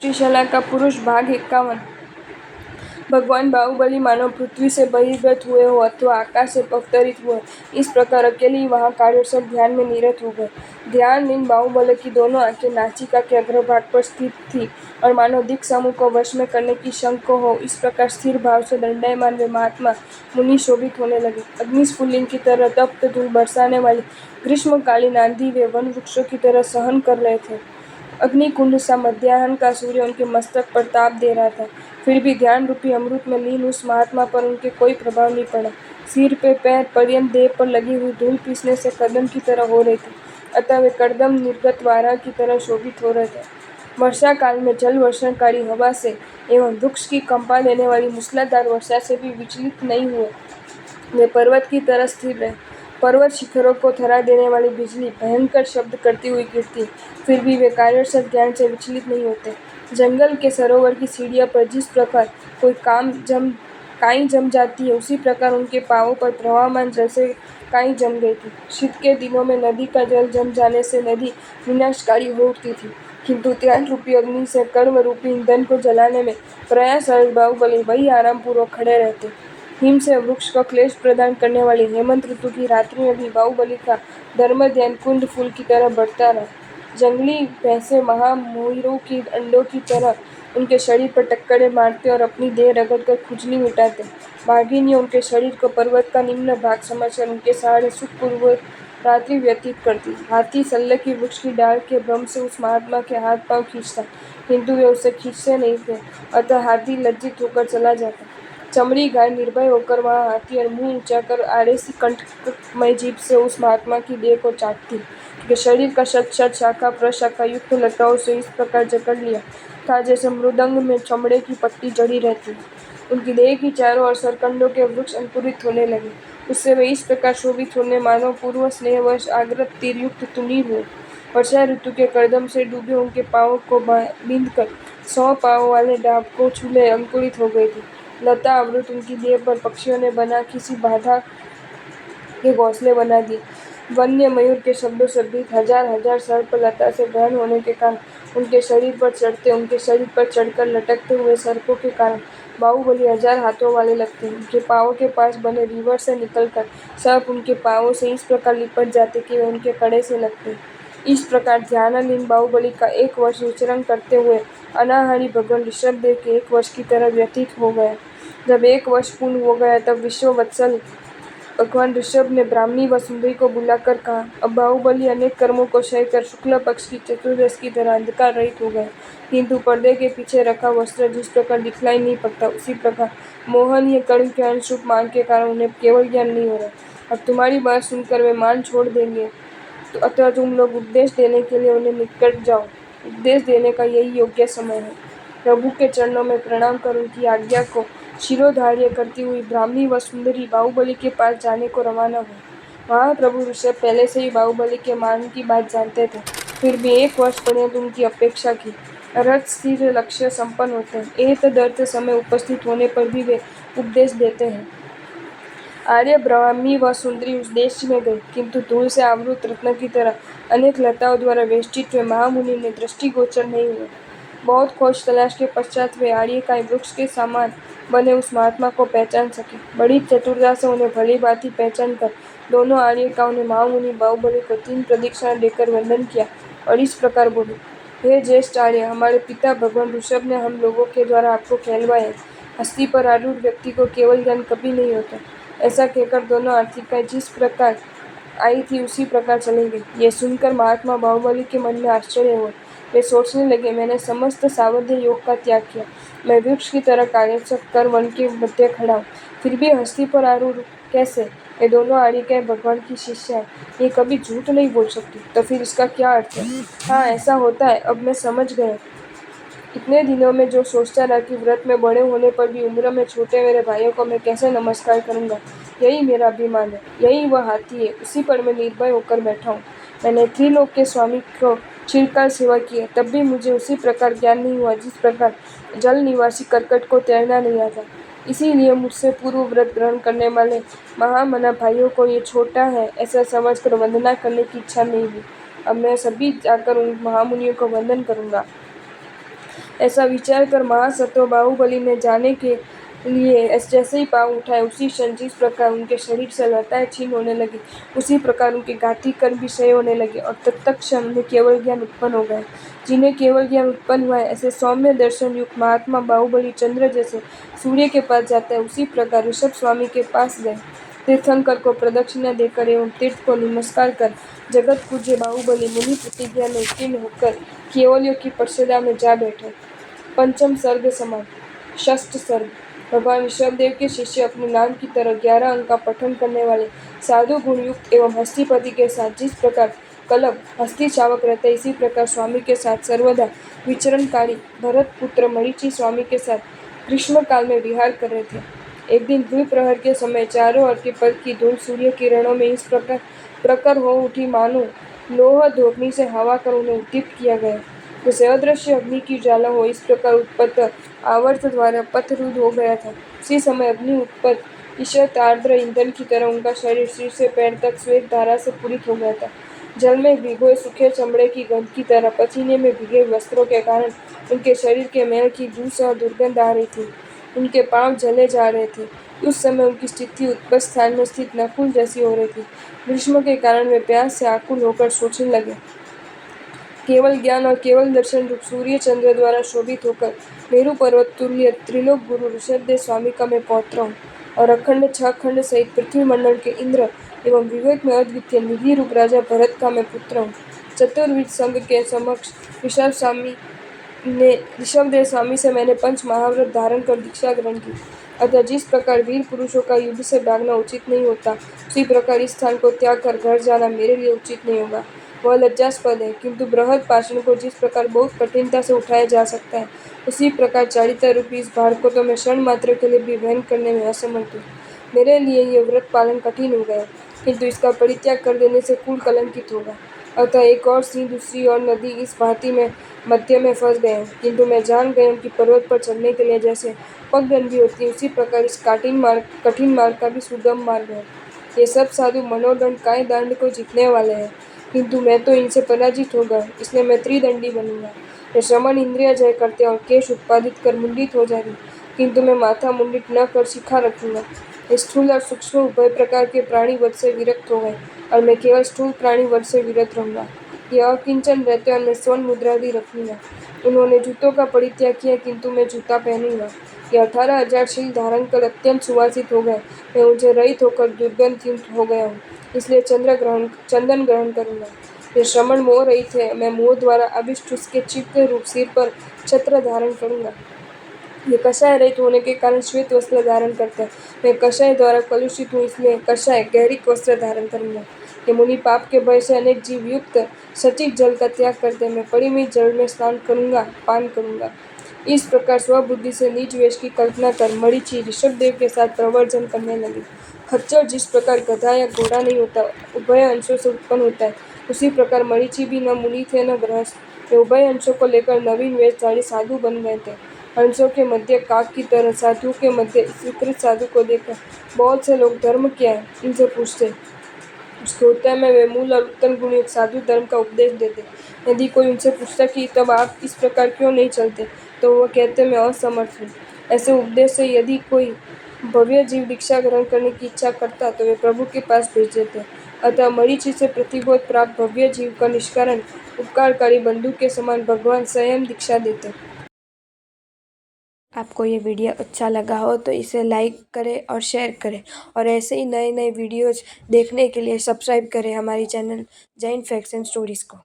सृष्टिशाला का पुरुष भाग 51। भगवान बाहुबली मानो पृथ्वी से बहिर्गत हुए हो अथवा आकाश से अवतरित हुए, इस प्रकार अकेले ही वहां कार्यरत ध्यान में निरत हो गए। ध्यानलीन बाहुबली की दोनों आंखें नासिका के अग्रभाग पर स्थित थी और मानो दिक् समूह को वश में करने की शंका हो, इस प्रकार स्थिर भाव से दंडायमान वे महात्मा मुनि शोभित होने लगे। अग्निस्फुलिंग की तरह तप्त धूल बरसाने वाली ग्रीष्मकालीन आंधी वे वन वृक्षों की तरह सहन कर रहे थे। अग्निकुंड सा मध्याह्न का सूर्य उनके मस्तक पर ताप दे रहा था, फिर भी ध्यान रूपी अमृत में लीन उस महात्मा पर उनके कोई प्रभाव नहीं पड़ा। सिर पे पैर पर्यंत देह पर लगी हुई धूल पीसने से कदम की तरह हो रही थी, अतः वे कर्दम निर्गत वारा की तरह शोभित हो रहे थे। वर्षा काल में जल वर्षणकारी हवा से एवं वृक्ष की कंपा देने वाली मूसलाधार वर्षा से भी विचलित नहीं हुए। वे पर्वत की तरह स्थिर रहे। पर्वत शिखरों को थरा देने वाली बिजली भयंकर शब्द करती हुई गिरती, फिर भी वे कार्यरत ज्ञान से विचलित नहीं होते। जंगल के सरोवर की सीढ़ियों पर जिस प्रकार कोई काई जम जाती है, उसी प्रकार उनके पांवों पर प्रवाहमान जल से काई जम गई थी। शीत के दिनों में नदी का जल जम जाने से नदी विनाशकारी हो उठती थी, किंतु त्याग रूपी अग्नि से कर्म रूपी ईंधन को जलाने में प्रयासरत बाहुबली वही आराम पूर्वक खड़े रहते। हिम से वृक्ष को क्लेश प्रदान करने वाली हेमंत ऋतु की रात्रि में भी बाहुबली का धर्म ध्यान कुंद फूल की तरह बढ़ता रहा। जंगली भैंसे महामोहिरों की अंडों की तरह उनके शरीर पर टक्करें मारते और अपनी देह रगड़कर खुजली मिटाते। बाघिनियां उनके शरीर को पर्वत का निम्न भाग समझकर उनके सहारे सुखपूर्वक रात्रि व्यतीत करती। हाथी सल्लग की वृक्ष की डाल के भ्रम से उस महात्मा के हाथ पांव खींचता, किंतु वे उसे खींचते नहीं थे, अतः हाथी लज्जित होकर चला जाता। चमड़ी गाय निर्भय होकर वहां हाथी और मुंह ऊंचा कर आड़ेसी कंटकमय जीभ से उस महात्मा की देह को चाटती कि शरीर का शत शत शाखा प्रशाखा युक्त लताओं से इस प्रकार जकड़ लिया था जैसे मृदंग में चमड़े की पट्टी जड़ी रहती है। उनकी देह की चारों ओर सरकंडों के वृक्ष अंकुरित होने लगे। उससे वे इस प्रकार शोभित होने मानो पूर्व स्नेहवश आग्रत तीरयुक्त तुनी हुए। वर्षा ऋतु के कर्दम से डूबे उनके पांवों को बींधकर 100 पांवों वाले डाब को चूल्हे अंकुरित हो गई थी। लता अमृत उनकी देह पर पक्षियों ने बना किसी बाधा के घोंसले बना दिए। वन्य मयूर के शब्दों से भीत हजार हजार सर्प लता से गहन होने के कारण उनके शरीर पर चढ़कर लटकते हुए सर्पों के कारण बाहुबली 1000 हाथों वाले लगते। उनके पांवों के पास बने रीवर से निकलकर सर्प उनके पांवों से इस प्रकार लिपट जाते कि वे उनके कड़े से लगते। इस प्रकार ध्यानलीन बाहुबली का 1 वर्ष विचरण करते हुए अनाहारी भगवान ऋषभदेव के 1 वर्ष की तरह व्यतीत हो गया। जब 1 वर्ष पूर्ण हो गया, तब विश्ववत्सल भगवान ऋषभ ने ब्राह्मी व सुंदरी को बुलाकर कहा, अब बाहुबली अनेक कर्मों को क्षय कर शुक्ल पक्ष की चतुर्दश की तरह अंधकार रहित हो गए, किंतु पर्दे के पीछे रखा वस्त्र जिस प्रकार दिखलाई नहीं पड़ता, उसी प्रकार मोहनीय कर्ण के अंशरूप मान के कारण उन्हें केवल ज्ञान नहीं हो रहा। अब तुम्हारी बात सुनकर वे मान छोड़ देंगे, तो अतः तुम लोग उपदेश देने के लिए उन्हें निकट जाओ। उपदेश देने का यही योग्य समय है। प्रभु के चरणों में प्रणाम कर उनकी आज्ञा को शिरोधार्य करती हुई ब्राह्मी व सुंदरी बाहुबली के पास जाने को रवाना हुई। वहाँ प्रभु ऋषभ पहले से ही बाहुबली के मान की बात जानते थे, फिर भी 1 वर्ष पर्यंत उनकी अपेक्षा की। रथ स्थिर लक्ष्य संपन्न होते हैं, एतदर्थ समय उपस्थित होने पर भी वे उपदेश देते हैं। आर्य ब्राह्मी व सुंदरी उस देश में गई, किंतु धूल से आवृत रत्न की तरह अनेक लताओं द्वारा वेष्टित वे महामुनि ने दृष्टिगोचर नहीं हुए। बहुत खोज तलाश के पश्चात वे आर्यकाय वृक्ष के समान बने उस महात्मा को पहचान सके। बड़ी चतुरता से उन्हें भली भांति पहचान कर दोनों आर्यकाओं ने महामुनि बाहुबली को 3 प्रदक्षिणा देकर वंदन किया और इस प्रकार बोले, हे ज्येष्ठ आर्य, हमारे पिता भगवान ऋषभ ने हम लोगों के द्वारा आपको कहलवाया है, हस्ती पर आरूढ़ व्यक्ति को केवल ज्ञान कभी नहीं होता। ऐसा कहकर दोनों आर्यिकाएं जिस प्रकार आई थी उसी प्रकार चली गई। ये सुनकर महात्मा बाहुबली के मन में आश्चर्य हुआ। वे सोचने लगे, मैंने समस्त सावध्य योग का त्याग किया, मैं वृक्ष की तरह कार्यरत कर वन के मध्य खड़ा हूँ, फिर भी हस्ती पर आरूढ़ कैसे? ये दोनों आर्यिकाएं भगवान की शिष्या है, ये कभी झूठ नहीं बोल सकती, तो फिर इसका क्या अर्थ है? हाँ, ऐसा होता है, अब मैं समझ गया। इतने दिनों में जो सोचता रहा कि व्रत में बड़े होने पर भी उम्र में छोटे मेरे भाइयों को मैं कैसे नमस्कार करूंगा, यही मेरा अभिमान है, यही वह हाथी है, उसी पर मैं निर्भय होकर बैठा हूँ। मैंने त्रिलोक के स्वामी को चिरकाल सेवा की है, तब भी मुझे उसी प्रकार ज्ञान नहीं हुआ जिस प्रकार जल निवासी कर्कट को तैरना नहीं आता। इसीलिए मुझसे पूर्व व्रत ग्रहण करने वाले महामना भाइयों को ये छोटा है ऐसा समझकर वंदना करने की इच्छा नहीं हुई। अब मैं सभी जाकर उन महामुनियों को वंदन करूंगा। ऐसा विचार कर महासत्व बाहुबली ने जाने के लिए जैसे ही पाँव उठाए, उसी क्षण जिस प्रकार उनके शरीर से लताएं छीन होने लगी, उसी प्रकार उनके घाती कर्म भी क्षय होने लगे और तत्क्षण उन्हें केवल ज्ञान उत्पन्न हो गया। जिन्हें केवल ज्ञान उत्पन्न हुआ है, ऐसे सौम्य दर्शन युक्त महात्मा बाहुबली चंद्र जैसे सूर्य के पास जाता है, उसी प्रकार ऋषभ स्वामी के पास गए। तीर्थंकर को प्रदक्षिणा देकर एवं तीर्थ को नमस्कार कर जगत पूज्य बाहुबली मुनि प्रतिज्ञा में उत्तीर्ण होकर केवलियों की परिषदा में जा बैठे। पंचम सर्ग समाप्त। षष्ठ सर्ग। भगवान ऋषभदेव के शिष्य अपने नाम की तरह 11 अंक का पठन करने वाले साधु गुण युक्त एवं हस्तिपति के साथ जिस प्रकार कलप हस्ती शावक रहते, इसी प्रकार स्वामी के साथ सर्वदा विचरणकारी भरत पुत्र मरीचि स्वामी के साथ ग्रीष्म काल में विहार कर रहे थे। एक दिन द्विप्रहर के समय चारों ओर के पद की धूल सूर्य किरणों में इस प्रकार प्रखर हो उठी मानो लोह धोपनी से हवा कर उन्हें उद्दीप्त किया गया। जैसे अदृश्य अग्नि की ज्वाला हो, इस प्रकार उत्पत्त आवर्त द्वारा पथरूद्ध हो गया था। उसी समय अग्नि उत्पत्त ईषत् आर्द्र ईंधन की तरह उनका शरीर सिर से पैर तक श्वेत धारा से पूरित हो गया था। जल में भिगोए सूखे चमड़े की गंध की तरह पसीने में भीगे वस्त्रों के कारण उनके शरीर के मैल की धूस और दुर्गंध आ रही थी। उनके पांव जले जा रहे थे। उस समय उनकी स्थिति उत्पत्त स्थान में स्थित नकुल जैसी हो रही थी। ग्रीष्म के कारण वे प्यास से आकुल होकर सोचने लगे। केवल ज्ञान और केवल दर्शन रूप सूर्य चंद्र द्वारा शोभित होकर मेरु पर्वत तुल्य त्रिलोक गुरु ऋषभदेव स्वामी का मैं पौत्र हूँ और अखंड 6 खंड सहित पृथ्वी मंडल के इंद्र एवं विवेक में अद्वितीय निधि रूप राजा भरत का मैं पुत्र हूँ। चतुर्विध संघ के समक्ष ऋषभदेव स्वामी से मैंने पंच महाव्रत धारण कर दीक्षा ग्रहण की। अतः जिस प्रकार वीर पुरुषों का युद्ध से भागना उचित नहीं होता, उसी प्रकार इस स्थान को त्याग कर घर जाना मेरे लिए उचित नहीं होगा। वह लज्जास्पद है, किंतु बृहद पाषाण को जिस प्रकार बहुत कठिनता से उठाया जा सकता है, उसी प्रकार चारिता रूपी इस भार को तो मैं क्षण मात्र के लिए भी वहन करने में असमर्थ हूँ। मेरे लिए यह व्रत पालन कठिन हो गया, किंतु इसका परित्याग कर देने से कुल कलंकित होगा। अतः एक और सिंह दूसरी और नदी इस भांति में मध्य में फंस गए हैं, किंतु मैं जान गया हूँ कि पर्वत पर चढ़ने के लिए जैसे पगडंडी होती है, उसी प्रकार इस कठिन मार्ग का भी सुगम मार्ग है। ये सब साधु मनोदंड काय दंड को जीतने वाले हैं, किंतु मैं तो इनसे पराजित हो गया, इसलिए मैं त्रिदंडी बनूंगा। ये श्रमण इंद्रिय जय करते और केश उत्पादित कर मुंडित हो जाएगी, किंतु मैं माथा मुंडित न कर शिखा रखूंगा। ये स्थूल और सूक्ष्म उभय प्रकार के प्राणी वध से विरक्त हो गए और मैं केवल स्थूल प्राणी वध से विरत रहूंगा। यह अकिंचन रहते और मैं स्वर्ण मुद्रादि रखूंगा। उन्होंने जूतों का परित्याग किया, किंतु मैं जूता पहनूंगा। ये 18,000 शील धारण कर अत्यंत सुवासित हो गए, मैं उनसे रहित होकर दुर्गंधयुक्त हो गया हूँ, इसलिए चंदन ग्रहण करूंगा। ये श्रमण मोह रहित है, मैं मोह द्वारा अभिष्ट उसके चित्त रूप सिर पर छत्र धारण करूंगा। ये कषाय रहित होने के कारण श्वेत वस्त्र धारण करते हैं, मैं कषाय द्वारा कलुषित हूँ, इसलिए कषाय गहरिक वस्त्र धारण करूंगा। ये मुनि पाप के भय से अनेक जीव युक्त सचिव जल का त्याग करते हैं, मैं परिमित जल में स्नान करूंगा, पान करूंगा। इस प्रकार स्वबुद्धि से निज वेश की कल्पना कर मरीचि ऋषभदेव के साथ प्रवर्जन करने लगे। खच्चर जिस प्रकार गधा या घोड़ा नहीं होता, उभय अंशों से उत्पन्न होता है, उसी प्रकार मरीचि भी न मुनि थे न गृहस्थ, वे उभय अंशों को लेकर नवीन वेशधारी साधु बन गए थे। अंशों के मध्य काक की तरह साधुओं के मध्य इस विकृत साधु को देखकर बहुत से लोग धर्म क्या है इनसे पूछते। उसके उत्तर में वे मूल और उत्तम गुण साधु धर्म का उपदेश देते। यदि कोई उनसे पूछता कि तब आप इस प्रकार क्यों नहीं चलते, तो वह कहते मैं असमर्थ हूँ। ऐसे उपदेश से यदि कोई भव्य जीव दीक्षा ग्रहण करने की इच्छा करता, तो वे प्रभु के पास भेज देते। अतः मरीचि से प्रतिबोध प्राप्त भव्य जीव का निष्कारण उपकारकारी बंधु के समान भगवान स्वयं दीक्षा देते। आपको ये वीडियो अच्छा लगा हो तो इसे लाइक करें और शेयर करें, और ऐसे ही नए नए वीडियोज़ देखने के लिए सब्सक्राइब करें हमारी channel Jain facts and stories को।